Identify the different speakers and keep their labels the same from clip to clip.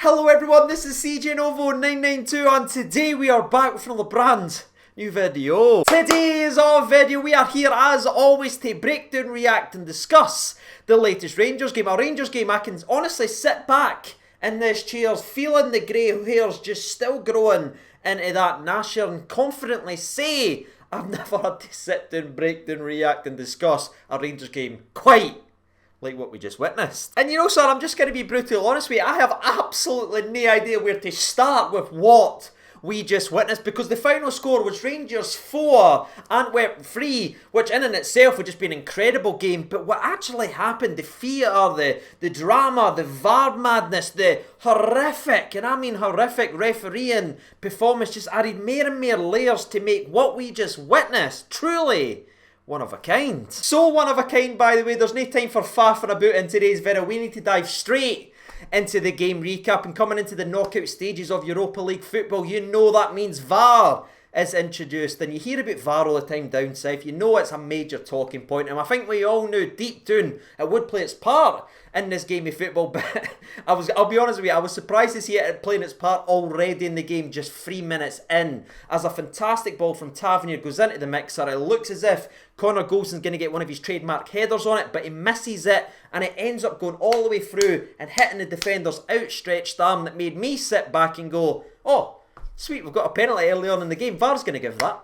Speaker 1: Hello everyone, this is CJ Novo 992 and today we are back with another brand new video. Today's our video, we are here as always to break down, react and discuss the latest Rangers game. A Rangers game I can honestly sit back in this chair feeling the grey hairs just still growing into that nasher and confidently say I've never had to sit down, break down, react and discuss a Rangers game quite like what we just witnessed. And you know, sir, I'm just going to be brutally honest with you. I have absolutely no idea where to start with what we just witnessed, because the final score was Rangers 4, Antwerp 3, which in and itself would just be an incredible game. But what actually happened, the theatre, the drama, the VAR madness, the horrific, and I mean horrific, refereeing performance just added more and more layers to make what we just witnessed truly one of a kind. So one of a kind, by the way. There's no time for faffing about in today's video. We need to dive straight into the game recap, and coming into the knockout stages of Europa League football, you know that means VAR is introduced, and you hear about VAR all the time down south. You know it's a major talking point, and I think we all knew deep down it would play its part in this game of football, but I'll be honest with you, I was surprised to see it playing its part already in the game just 3 minutes in, as a fantastic ball from Tavernier goes into the mixer. It looks as if Connor Golson's going to get one of his trademark headers on it, but he misses it, and it ends up going all the way through and hitting the defender's outstretched arm. That made me sit back and go, oh, sweet, we've got a penalty early on in the game. VAR's going to give that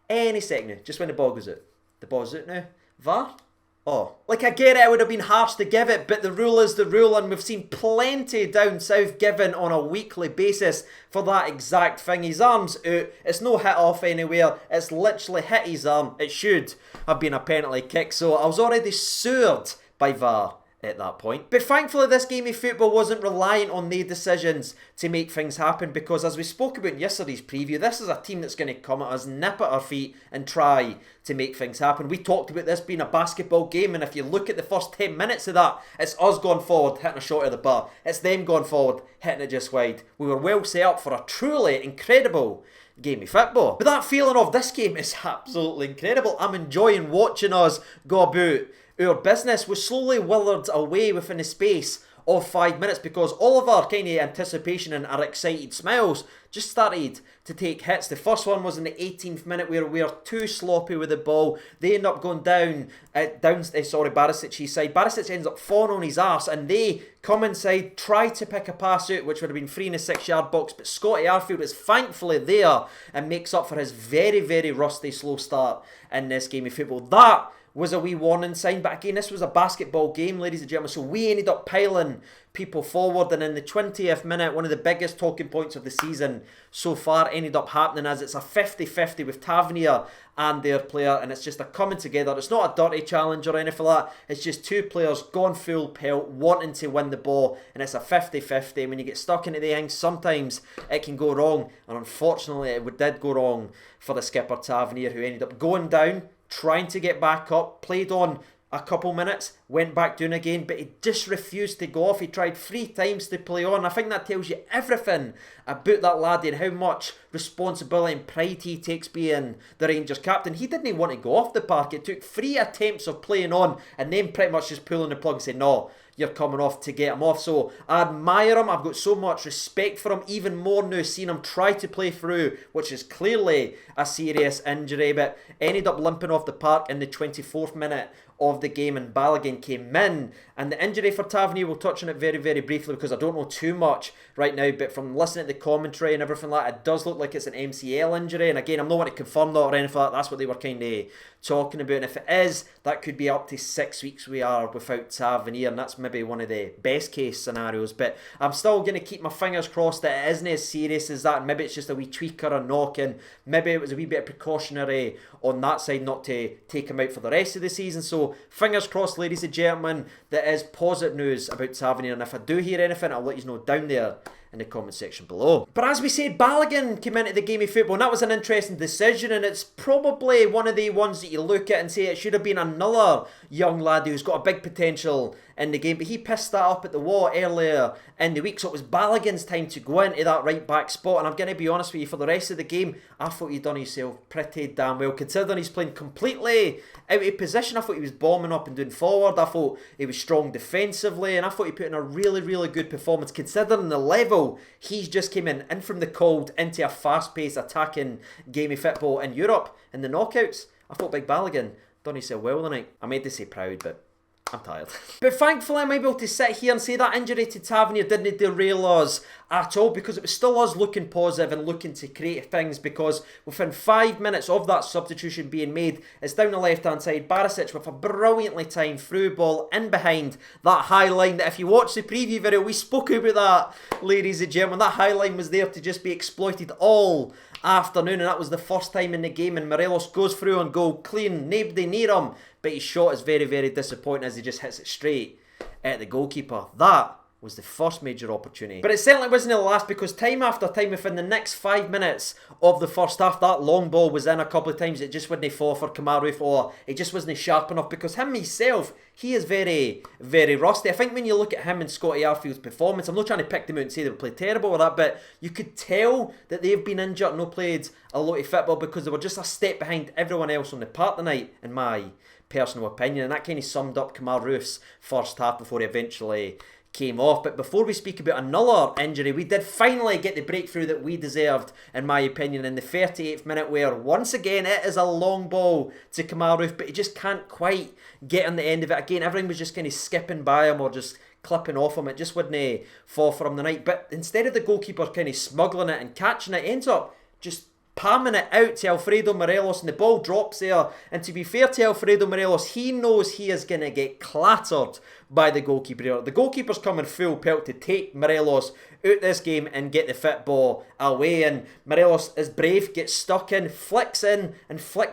Speaker 1: any second now, just when the ball goes out. The ball's out now. VAR? Oh, like I get it, it would have been harsh to give it, but the rule is the rule, and we've seen plenty down south given on a weekly basis for that exact thing. His arm's out, it's no hit off anywhere, it's literally hit his arm. It should have been a penalty kick, so I was already soured by VAR at that point. But thankfully this game of football wasn't reliant on their decisions to make things happen, because as we spoke about in yesterday's preview, this is a team that's going to come at us, nip at our feet and try to make things happen. We talked about this being a basketball game, and if you look at the first 10 minutes of that, it's us going forward, hitting a shot of the bar. It's them going forward, hitting it just wide. We were well set up for a truly incredible game of football. But that feeling of this game is absolutely incredible. I'm enjoying watching us go about our business. Was slowly withered away within the space of 5 minutes, because all of our kind of anticipation and our excited smiles just started to take hits. The first one was in the 18th minute where we are too sloppy with the ball. They end up going down, Barisic's side. Barisic ends up falling on his arse, and they come inside, try to pick a pass out, which would have been 3 in the 6 yard box, but Scotty Arfield is thankfully there and makes up for his very, very rusty slow start in this game of football. That was a wee warning sign, but again, this was a basketball game, ladies and gentlemen, so we ended up piling people forward, and in the 20th minute, one of the biggest talking points of the season so far ended up happening, as it's a 50-50 with Tavernier and their player, and it's just a coming together. It's not a dirty challenge or anything like that, it's just two players gone full pelt, wanting to win the ball, and it's a 50-50. When you get stuck into the thing, sometimes it can go wrong, and unfortunately it did go wrong for the skipper Tavernier, who ended up going down, trying to get back up, played on a couple minutes, went back down again, but he just refused to go off. He tried 3 times to play on. I think that tells you everything about that laddie and how much responsibility and pride he takes being the Rangers captain. He didn't want to go off the park. It took 3 attempts of playing on and then pretty much just pulling the plug and saying, no, you're coming off, to get him off. So I admire him. I've got so much respect for him, even more now seeing him try to play through, which is clearly a serious injury, but ended up limping off the park in the 24th minute of the game, and Balogun came in. And the injury for Tavernier, we'll touch on it very, very briefly, because I don't know too much right now, but from listening to the commentary and everything like that, it does look like it's an MCL injury. And again, I'm not want to confirm that or anything like that. That's what they were kind of talking about, and if it is, that could be up to 6 weeks we are without Tavernier, and that's maybe one of the best case scenarios. But I'm still going to keep my fingers crossed that it isn't as serious as that, and maybe it's just a wee tweak or a knock, and maybe it was a wee bit precautionary on that side not to take him out for the rest of the season. So fingers crossed, ladies and gentlemen, that is positive news about Tavernier, and if I do hear anything, I'll let you know down there in the comment section below. But as we said, Balogun came into the game of football, and that was an interesting decision, and it's probably one of the ones that you look at and say it should have been another young lad who's got a big potential in the game, but he pissed that up at the wall earlier in the week, so it was Balogun's time to go into that right back spot. And I'm going to be honest with you, for the rest of the game, I thought he'd done himself pretty damn well, considering he's playing completely out of position. I thought he was bombing up and doing forward. I thought he was strong defensively, and I thought he put in a really, really good performance considering the level he's just came in from the cold into a fast-paced attacking game of football in Europe in the knockouts. I thought Big Balogun done himself well tonight. I made to say proud, but I'm tired. But thankfully I'm able to sit here and say that injury to Tavernier didn't derail us at all, because it was still us looking positive and looking to create things, because within 5 minutes of that substitution being made, it's down the left hand side, Barisic with a brilliantly timed through ball in behind that high line that if you watch the preview video, we spoke about that, ladies and gentlemen. That high line was there to just be exploited all afternoon, and that was the first time in the game, and Morelos goes through on goal clean, nobody near him, but his shot is very, very disappointing as he just hits it straight at the goalkeeper. That was the first major opportunity. But it certainly wasn't the last, because time after time within the next 5 minutes of the first half, that long ball was in a couple of times. It just wouldn't fall for Kamaru, or it just wasn't sharp enough, because himself, he is very, very rusty. I think when you look at him and Scotty Arfield's performance, I'm not trying to pick them out and say they played terrible or that, but you could tell that they've been injured and not played a lot of football, because they were just a step behind everyone else on the park tonight, in my personal opinion. And that kind of summed up Kamaru's first half before he eventually came off. But before we speak about another injury, we did finally get the breakthrough that we deserved, in my opinion, in the 38th minute, where once again it is a long ball to Kamaru, but he just can't quite get on the end of it. Again, everything was just kind of skipping by him or just clipping off him. It just wouldn't fall for him tonight. But instead of the goalkeeper kind of smuggling it and catching it, he ends up just palming it out to Alfredo Morelos, and the ball drops there. And to be fair to Alfredo Morelos, he knows he is going to get clattered by the goalkeeper. The goalkeeper's coming full pelt to take Morelos out this game and get the football away, and Morelos is brave, gets stuck in and flicks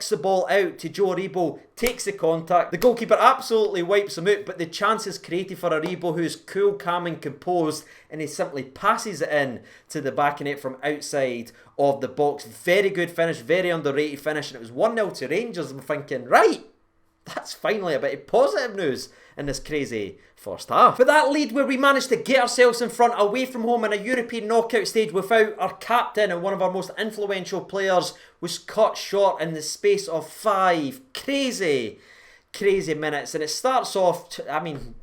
Speaker 1: the ball out to Joe Aribo, takes the contact. The goalkeeper absolutely wipes him out, but the chance is created for Aribo, who's cool, calm and composed, and he simply passes it in to the back of net from outside of the box. Very good finish, very underrated finish, and it was 1-0 to Rangers. I'm thinking, right, that's finally a bit of positive news in this crazy first half. But that lead where we managed to get ourselves in front away from home in a European knockout stage without our captain and one of our most influential players was cut short in the space of 5 crazy minutes. And it starts off,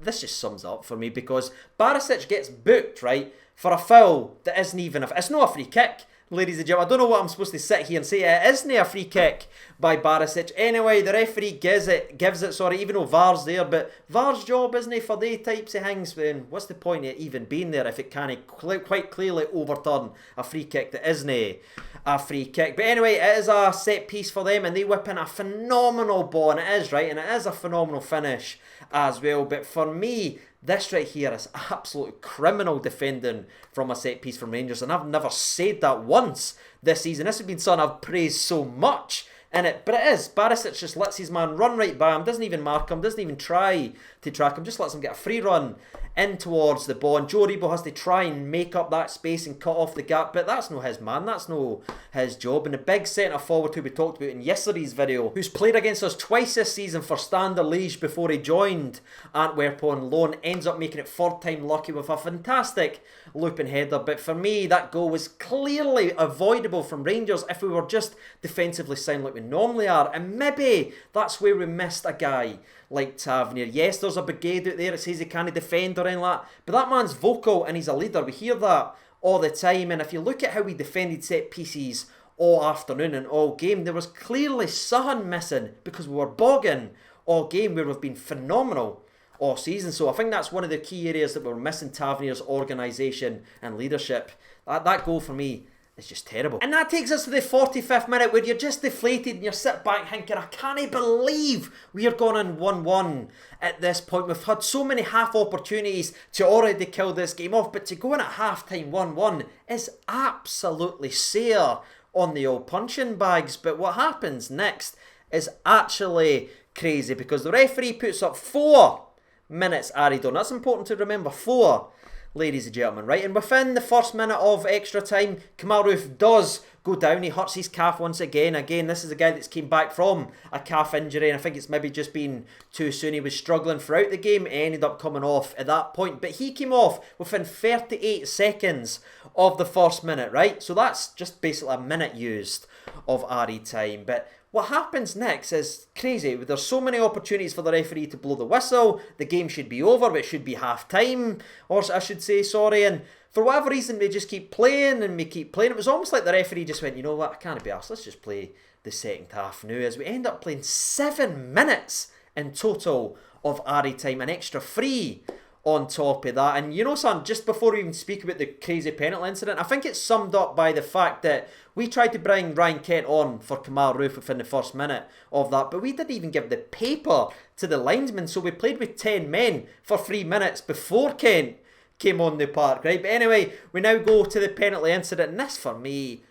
Speaker 1: this just sums up for me, because Barisic gets booked, right, for a foul that isn't even it's not a free kick. Ladies and gentlemen, I don't know what I'm supposed to sit here and say. It isn't a free kick by Barisic. Anyway, the referee gives it, even though VAR's there. But VAR's job, isn't it, for these types of things? Then what's the point of even being there if it can't quite clearly overturn a free kick that isn't a free kick? But anyway, it is a set piece for them, and they whip in a phenomenal ball, and it is, right, and it is a phenomenal finish as well. But for me, this right here is absolute criminal defending from a set piece from Rangers, and I've never said that once this season. This has been something I've praised so much in it, but it is. Barisic just lets his man run right by him, doesn't even mark him, doesn't even try to track him, just lets him get a free run in towards the ball, and Joe Aribo has to try and make up that space and cut off the gap, but that's no his man, that's no his job. And the big centre forward who we talked about in yesterday's video, who's played against us twice this season for Standard Liège before he joined Antwerp on loan, ends up making it 3rd time lucky with a fantastic looping header. But for me, that goal was clearly avoidable from Rangers if we were just defensively sound like we normally are, and maybe that's where we missed a guy like Tavernier. Yes, there's a brigade out there that says he can't defend or anything like that, but that man's vocal and he's a leader. We hear that all the time, and if you look at how we defended set pieces all afternoon and all game, there was clearly something missing, because we were bogging all game where we've been phenomenal all season. So I think that's one of the key areas that we're missing Tavernier's organisation and leadership. That goal for me is just terrible. And that takes us to the 45th minute, where you're just deflated and you're sitting back thinking, I can't believe we are going in 1-1 at this point. We've had so many half opportunities to already kill this game off, but to go in at half time 1-1 is absolutely sore on the old punching bags. But what happens next is actually crazy, because the referee puts up 4 minutes added on. That's important to remember, 4. ladies and gentlemen, right? And within the first minute of extra time, Kemar does go down. He hurts his calf once again. Again, this is a guy that's came back from a calf injury, and I think it's maybe just been too soon. He was struggling throughout the game, ended up coming off at that point. But he came off within 38 seconds of the first minute, right? So that's just basically a minute used of RE time. But what happens next is crazy. There's so many opportunities for the referee to blow the whistle. The game should be over, but it should be half time, or I should say, sorry. And for whatever reason, we just keep playing and we keep playing. It was almost like the referee just went, you know what, I can't be arsed. Let's just play the second half now, as we end up playing 7 minutes in total of RE time, an extra 3 on top of that. And you know, son, just before we even speak about the crazy penalty incident, I think it's summed up by the fact that we tried to bring Ryan Kent on for Kemar Roofe within the first minute of that, but we didn't even give the paper to the linesman, so we played with 10 men for 3 minutes before Kent came on the park, right? But anyway, we now go to the penalty incident, and this for me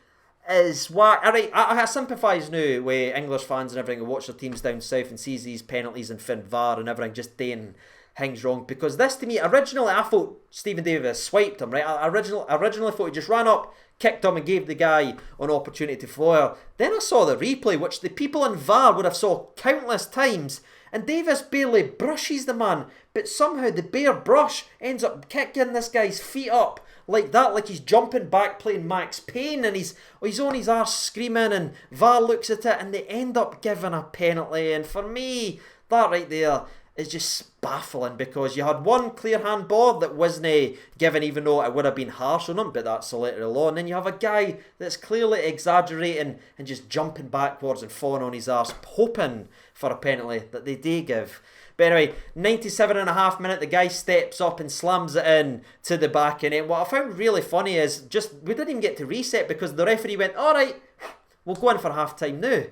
Speaker 1: is why, alright, I sympathise now with English fans and everything who watch their teams down south and sees these penalties and Finn VAR and everything just doing things wrong, because this to me, originally I thought Stephen Davis swiped him, right? I originally thought he just ran up, kicked him and gave the guy an opportunity to foul. Then I saw the replay, which the people in VAR would have saw countless times, and Davis barely brushes the man, but somehow the bare brush ends up kicking this guy's feet up like that, like he's jumping back playing Max Payne, and he's on his arse screaming, and VAR looks at it and they end up giving a penalty. And for me, that right there is just baffling, because you had one clear handball that wasn't given, even though it would have been harsh on him, but that's the letter of the law. And then you have a guy that's clearly exaggerating and just jumping backwards and falling on his arse, hoping for a penalty that they do give. But anyway, 97.5 minute, the guy steps up and slams it in to the back. And what I found really funny is we didn't even get to reset, because the referee went, alright, we'll go in for half time now.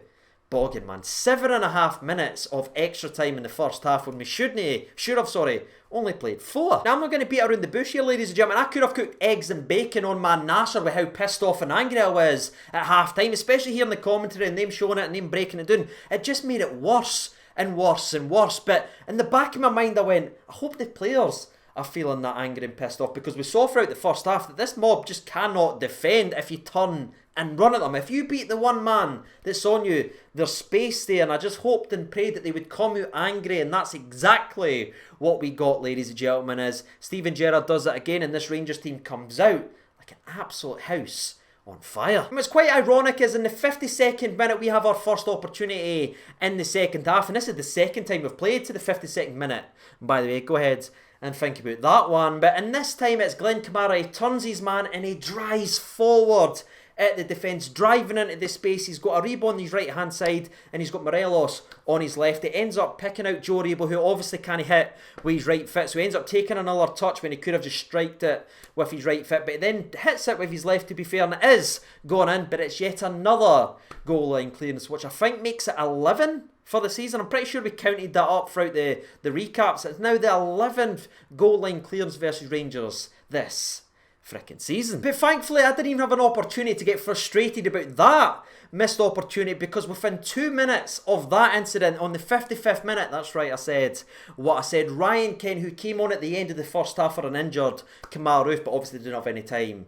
Speaker 1: Bogging, man. 7.5 minutes of extra time in the first half when we should have only played 4. Now, I'm not going to beat around the bush here, ladies and gentlemen. I could have cooked eggs and bacon on man Nasser with how pissed off and angry I was at half time, especially hearing the commentary and them showing it and them breaking it down. It just made it worse and worse and worse. But in the back of my mind, I went, I hope the players are feeling that angry and pissed off, because we saw throughout the first half that this mob just cannot defend if you turn and run at them. If you beat the one man that's on you, there's space there, and I just hoped and prayed that they would come out angry, and that's exactly what we got, ladies and gentlemen, as Steven Gerrard does it again, and this Rangers team comes out like an absolute house on fire. And what's quite ironic is in the 52nd minute we have our first opportunity in the second half, and this is the second time we've played to the 52nd minute, by the way. Go ahead and think about that one. But in this time it's Glenn Kamara. He turns his man and he drives forward at the defence, driving into the space. He's got Aribo on his right hand side and he's got Morelos on his left. He ends up picking out Joe Aribo, who obviously can't hit with his right foot, so he ends up taking another touch when he could have just striked it with his right foot, but he then hits it with his left, to be fair, and it is going in. But it's yet another goal line clearance, which I think makes it 11 for the season. I'm pretty sure we counted that up throughout the recaps. It's now the 11th goal line clearance versus Rangers this frickin' season. But thankfully I didn't even have an opportunity to get frustrated about that missed opportunity, because within 2 minutes of that incident, on the 55th minute, that's right, I said what I said, Ryan Kent, who came on at the end of the first half for an injured Kemar Roofe, but obviously didn't have any time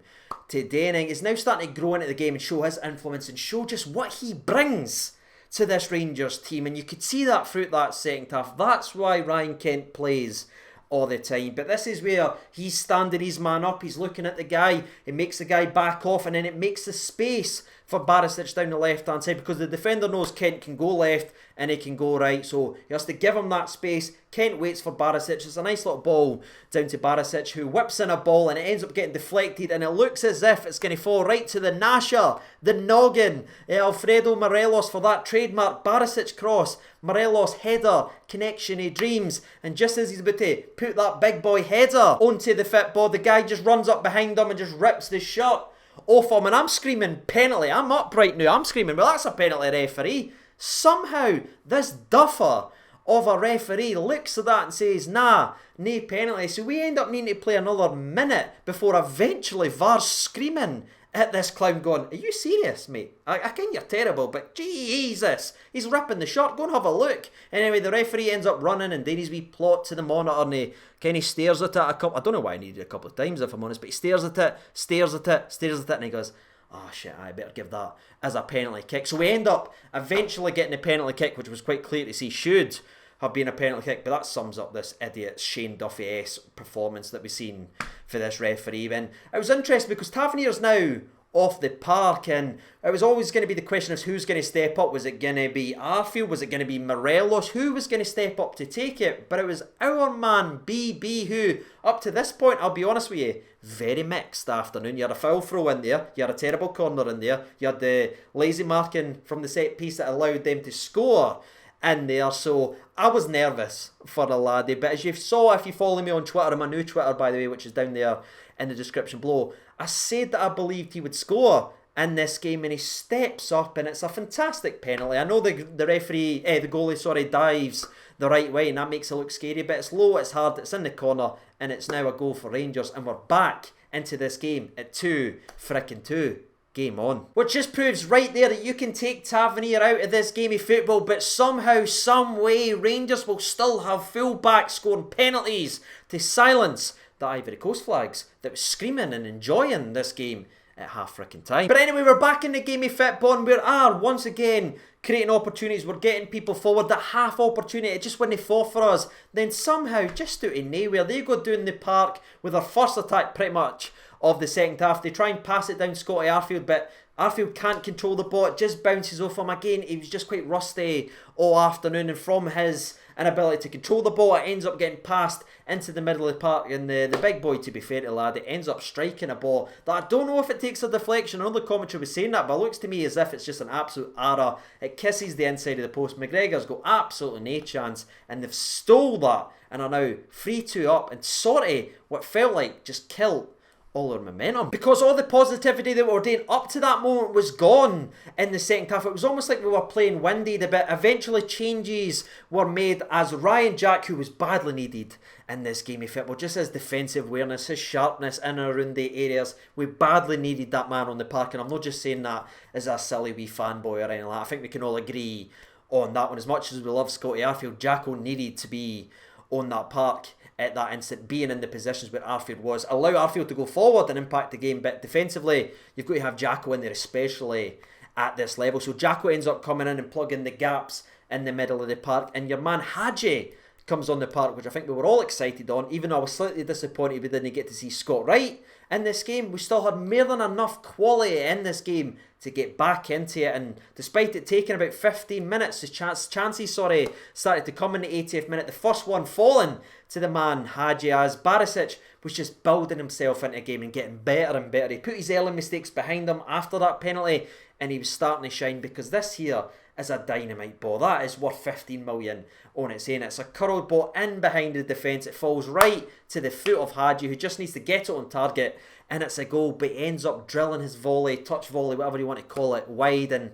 Speaker 1: to do anything, is now starting to grow into the game and show his influence and show just what he brings to this Rangers team. And you could see that throughout that second half. That's why Ryan Kent plays all the time. But this is where he's standing his man up, he's looking at the guy, it makes the guy back off, and then it makes the space for Barisic down the left hand side, because the defender knows Kent can go left and he can go right, so he has to give him that space. Kent waits for Barisic. It's a nice little ball down to Barisic, who whips in a ball and it ends up getting deflected, and it looks as if it's going to fall right to the Nasher, the noggin, Alfredo Morelos for that trademark Barisic cross. Morelos header, connection of dreams, and just as he's about to put that big boy header onto the football, the guy just runs up behind him and just rips the shirt off him, and I'm screaming penalty. I'm up right now, I'm screaming, well, that's a penalty, referee. Somehow this duffer of a referee looks at that and says, nah, no penalty. So we end up needing to play another minute before eventually VAR's screaming at this clown going, are you serious, mate? I think you're terrible, but Jesus, he's ripping the shirt, go and have a look. Anyway, the referee ends up running and doing his wee plot to the monitor, and he kind of stares at it a couple, I don't know why I needed it a couple of times if I'm honest, but he stares at it, and he goes, oh shit, I better give that as a penalty kick. So we end up eventually getting a penalty kick, which was quite clear to see should have been a penalty kick, but that sums up this idiot Shane Duffy-esque performance that we've seen for this referee. And it was interesting because Tavernier's now off the park, and it was always going to be the question of who's going to step up. Was it going to be Arfield? Was it going to be Morelos? Who was going to step up to take it? But it was our man BB who, up to this point, I'll be honest with you, very mixed afternoon. You had a foul throw in there, you had a terrible corner in there, you had the lazy marking from the set piece that allowed them to score in there. So I was nervous for the laddie, but as you saw, if you follow me on Twitter, my new Twitter by the way, which is down there in the description below, I said that I believed he would score in this game, and he steps up, and it's a fantastic penalty. I know the referee, the goalie, dives the right way, and that makes it look scary, but it's low, it's hard, it's in the corner, and it's now a goal for Rangers, and we're back into this game at 2-2. Game on. Which just proves right there that you can take Tavernier out of this game of football, but somehow, some way, Rangers will still have full back scoring penalties to silence the Ivory Coast flags that was screaming and enjoying this game at half frickin' time. But anyway, we're back in the game of football, and we are once again creating opportunities. We're getting people forward. That half opportunity, it just wouldn't fall for us. Then somehow, just out of nowhere, they go down the park with their first attack pretty much of the second half. They try and pass it down Scotty Arfield, but Arfield can't control the ball. It just bounces off him again. He was just quite rusty all afternoon, and from his inability to control the ball, it ends up getting passed into the middle of the park, and the big boy, to be fair to the lad, it ends up striking a ball that I don't know if it takes a deflection. I know the commentary was saying that, but it looks to me as if it's just an absolute error. It kisses the inside of the post. McGregor's got absolutely no chance, and they've stole that and are now 3-2 up, and sorry, what felt like just killed all our momentum, because all the positivity that we were doing up to that moment was gone in the second half. It was almost like we were playing winded a bit. Eventually changes were made as Ryan Jack, who was badly needed in this game of football, just his defensive awareness, his sharpness in and around the areas, we badly needed that man on the park. And I'm not just saying that as a silly wee fanboy or anything like that. I think we can all agree on that one. As much as we love Scotty Arfield, Jacko needed to be on that park at that instant, being in the positions where Arfield was. Allow Arfield to go forward and impact the game, but defensively, you've got to have Jacko in there, especially at this level. So Jacko ends up coming in and plugging the gaps in the middle of the park, and your man Hadji comes on the park, which I think we were all excited on, even though I was slightly disappointed we didn't get to see Scott Wright in this game. We still had more than enough quality in this game to get back into it, and despite it taking about 15 minutes, the chances started to come in the 80th minute. The first one falling to the man Hadji, as Barisic was just building himself into a game and getting better and better. He put his early mistakes behind him after that penalty, and he was starting to shine, because this here is a dynamite ball. That is worth 15 million on its own. It's a curled ball in behind the defence. It falls right to the foot of Hadji, who just needs to get it on target, and it's a goal, but he ends up drilling his volley, touch volley, whatever you want to call it, wide, and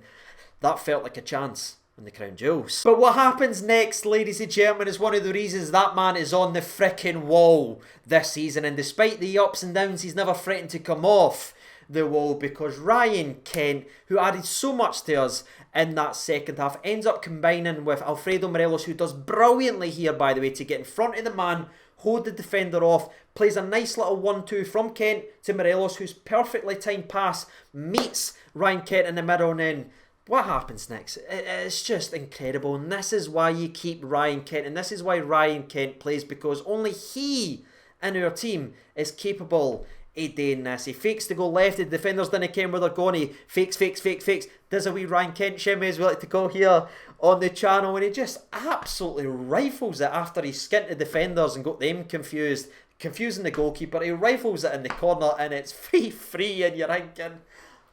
Speaker 1: that felt like a chance in the Crown Jewels. But what happens next, ladies and gentlemen, is one of the reasons that man is on the frickin' wall this season, and despite the ups and downs, he's never threatened to come off the wall, because Ryan Kent, who added so much to us in that second half, ends up combining with Alfredo Morelos, who does brilliantly here, by the way, to get in front of the man, hold the defender off, plays a nice little 1-2 from Kent to Morelos, whose perfectly timed pass meets Ryan Kent in the middle, and then what happens next? It's just incredible, and this is why you keep Ryan Kent, and this is why Ryan Kent plays, because only he in our team is capable of doing this. He fakes to go left, the defenders didn't care where they're going, he fakes, does a wee Ryan Kent shimmy, as we like to call here on the channel, and he just absolutely rifles it after he skinned the defenders and got them confusing the goalkeeper. He rifles it in the corner, and it's free, and you're thinking,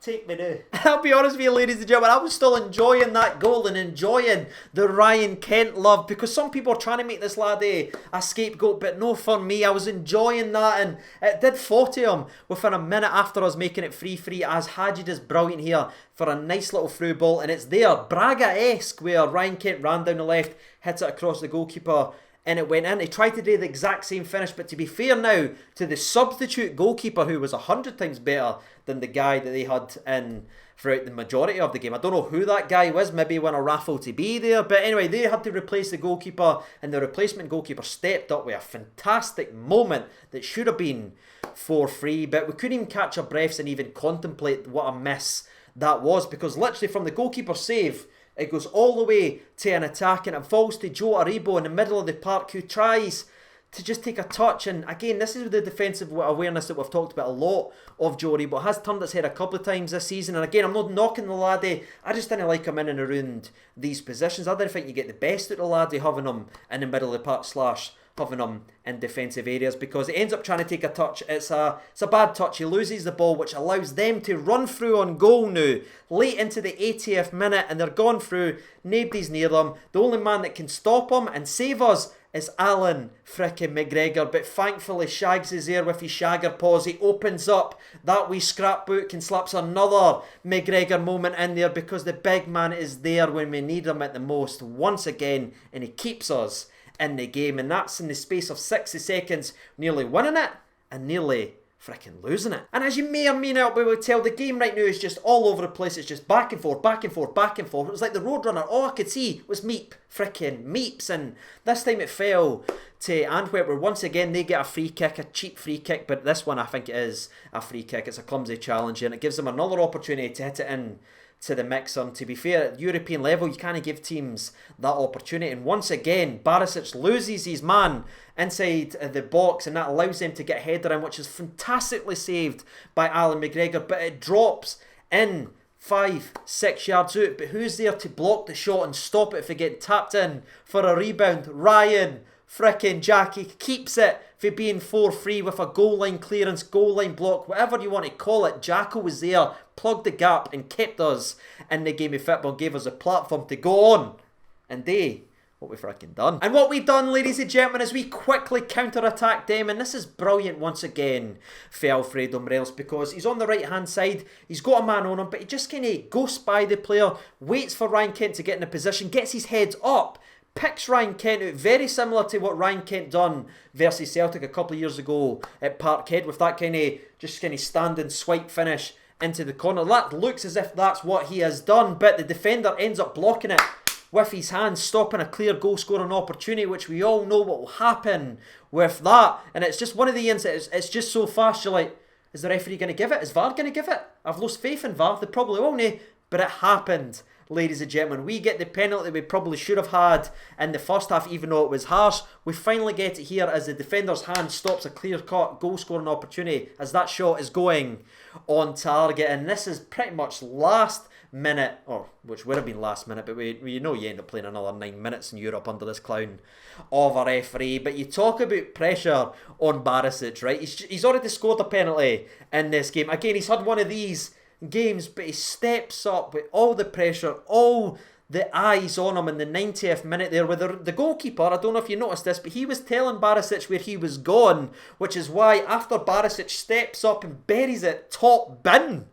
Speaker 1: take me now. I'll be honest with you, ladies and gentlemen, I was still enjoying that goal and enjoying the Ryan Kent love, because some people are trying to make this lad a scapegoat, but no, for me, I was enjoying that, and it did fall to him within a minute after us making it 3-3, as Hadji does brilliant here for a nice little through ball, and it's there, Braga-esque, where Ryan Kent ran down the left, hits it across the goalkeeper and it went in. He tried to do the exact same finish, but to be fair now to the substitute goalkeeper, who was 100 times better than the guy that they had in throughout the majority of the game. I don't know who that guy was, maybe he won a raffle to be there, but anyway, they had to replace the goalkeeper, and the replacement goalkeeper stepped up with a fantastic moment that should have been 4-3, but we couldn't even catch our breaths and even contemplate what a miss that was, because literally from the goalkeeper save, it goes all the way to an attack, and it falls to Joe Aribo in the middle of the park, who tries to just take a touch. And again, this is the defensive awareness that we've talked about a lot of Joe Aribo. It has turned its head a couple of times this season, and again, I'm not knocking the laddie, I just didn't like him in and around these positions. I didn't think you get the best out of the laddie having him in the middle of the park / having him in defensive areas, because he ends up trying to take a touch. It's a bad touch. He loses the ball, which allows them to run through on goal now late into the 80th minute, and they're gone through. Nobody's near them. The only man that can stop them and save us is Alan frickin' McGregor, but thankfully Shags is there with his shagger paws. He opens up that wee scrapbook and slaps another McGregor moment in there, because the big man is there when we need him at the most once again, and he keeps us in the game, and that's in the space of 60 seconds, nearly winning it and nearly freaking losing it. And as you may or may not be able to tell, the game right now is just all over the place. It's just back and forth, back and forth, back and forth. It was like the Roadrunner. All I could see was Meep, freaking Meeps, and this time it fell to Antwerp, where once again they get a free kick, a cheap free kick, but this one I think it is a free kick. It's a clumsy challenge, and it gives them another opportunity to hit it in to the mixer. And to be fair, at European level, you can't give teams that opportunity. And once again, Barisic loses his man inside the box, and that allows them to get a header in, which is fantastically saved by Alan McGregor, but it drops in 5-6 yards out. But who's there to block the shot and stop it from getting tapped in for a rebound? Ryan frickin' Jackie keeps it for being 4-3 with a goal line clearance, goal line block, whatever you want to call it. Jacko was there, plugged the gap, and kept us in the game of football, gave us a platform to go on and do what we've freaking done. And what we've done, ladies and gentlemen, is we quickly counter-attack them, and this is brilliant once again for Alfredo Morelos, because he's on the right-hand side, he's got a man on him, but he just kind of ghosts by the player, waits for Ryan Kent to get in a position, gets his head up, picks Ryan Kent out, very similar to what Ryan Kent done versus Celtic a couple of years ago at Parkhead, with that kind of standing swipe finish into the corner. That looks as if that's what he has done, but the defender ends up blocking it with his hands, stopping a clear goal scoring opportunity, which we all know what will happen with that. And it's just one of the incidents, it's just so fast, you're like, is the referee going to give it? Is VAR going to give it? I've lost faith in VAR, they probably won't, but it happened. Ladies and gentlemen, we get the penalty we probably should have had in the first half, even though it was harsh. We finally get it here as the defender's hand stops a clear-cut goal-scoring opportunity as that shot is going on target. And this is pretty much last minute, or which would have been last minute, but you know you end up playing another 9 minutes in Europe under this clown of a referee. But you talk about pressure on Barisic, right? He's already scored a penalty in this game. Again, he's had one of these games, but he steps up with all the pressure, all the eyes on him in the 90th minute there, with the goalkeeper, I don't know if you noticed this, but he was telling Barisic where he was gone, which is why after Barisic steps up and buries it top bin,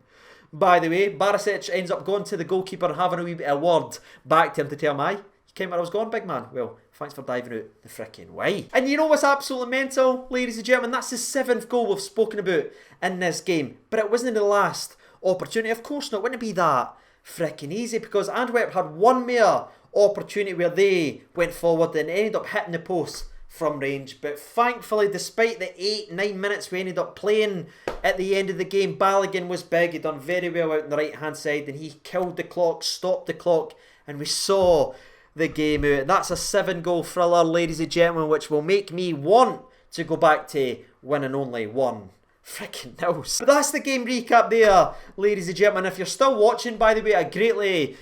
Speaker 1: by the way, Barisic ends up going to the goalkeeper and having a wee bit of word back to him to tell him, aye, you came where I was going, big man. Well, thanks for diving out the frickin' way. And you know what's absolutely mental, ladies and gentlemen? That's the 7th goal we've spoken about in this game, but it wasn't the last opportunity. Of course not, wouldn't it be that frickin' easy, because Antwerp had one more opportunity where they went forward and ended up hitting the post from range. But thankfully, despite the 8-9 minutes we ended up playing at the end of the game, Balogun was big. He done very well out on the right hand side, and he killed the clock, stopped the clock, and we saw the game out. That's a 7-goal thriller, ladies and gentlemen, which will make me want to go back to winning only one freaking nils. But that's the game recap there, ladies and gentlemen. If you're still watching, by the way, I greatly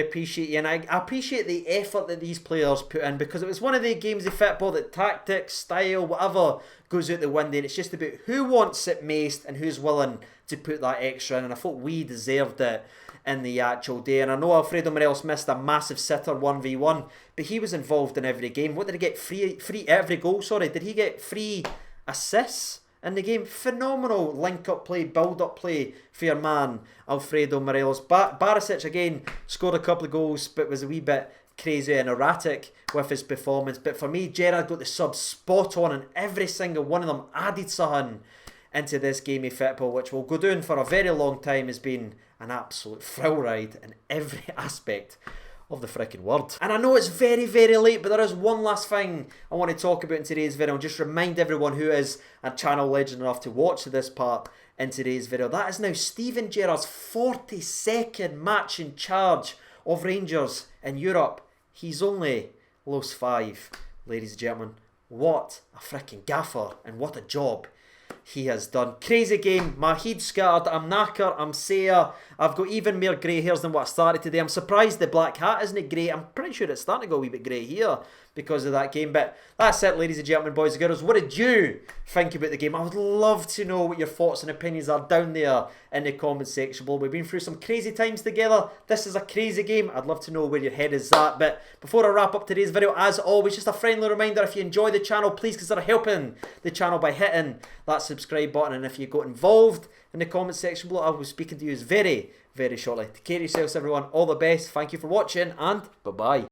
Speaker 1: appreciate you, and I appreciate the effort that these players put in, because it was one of the games of football that tactics, style, whatever goes out the window, and it's just about who wants it most and who's willing to put that extra in, and I thought we deserved it in the actual day. And I know Alfredo Morelos missed a massive sitter 1v1, but he was involved in every game. What did he get? Free every goal, sorry. Did he get 3 assists in the game? Phenomenal link-up play, build-up play for your man, Alfredo Morelos. Barisic, again, scored a couple of goals, but was a wee bit crazy and erratic with his performance. But for me, Gerrard got the subs spot on, and every single one of them added something into this game of football, which will go down for a very long time as being an absolute thrill ride in every aspect of the freaking word. And I know it's very, very late, but there is one last thing I want to talk about in today's video, and just remind everyone who is a channel legend enough to watch this part in today's video. That is now Steven Gerrard's 42nd match in charge of Rangers in Europe. He's only lost 5, ladies and gentlemen. What a freaking gaffer, and what a job he has done. Crazy game. My head's scattered. I'm knackered. I'm sore. I've got even more grey hairs than what I started today. I'm surprised the black hat isn't grey. I'm pretty sure it's starting to go a wee bit grey here because of that game. But that's it, ladies and gentlemen, boys and girls. What did you think about the game? I would love to know what your thoughts and opinions are down there in the comment section below. We've been through some crazy times together. This is a crazy game. I'd love to know where your head is at. But before I wrap up today's video, as always, just a friendly reminder, if you enjoy the channel, please consider helping the channel by hitting that subscribe button. And if you got involved in the comment section below, I will be speaking to you very, very shortly. Take care of yourselves, everyone. All the best. Thank you for watching, and bye-bye.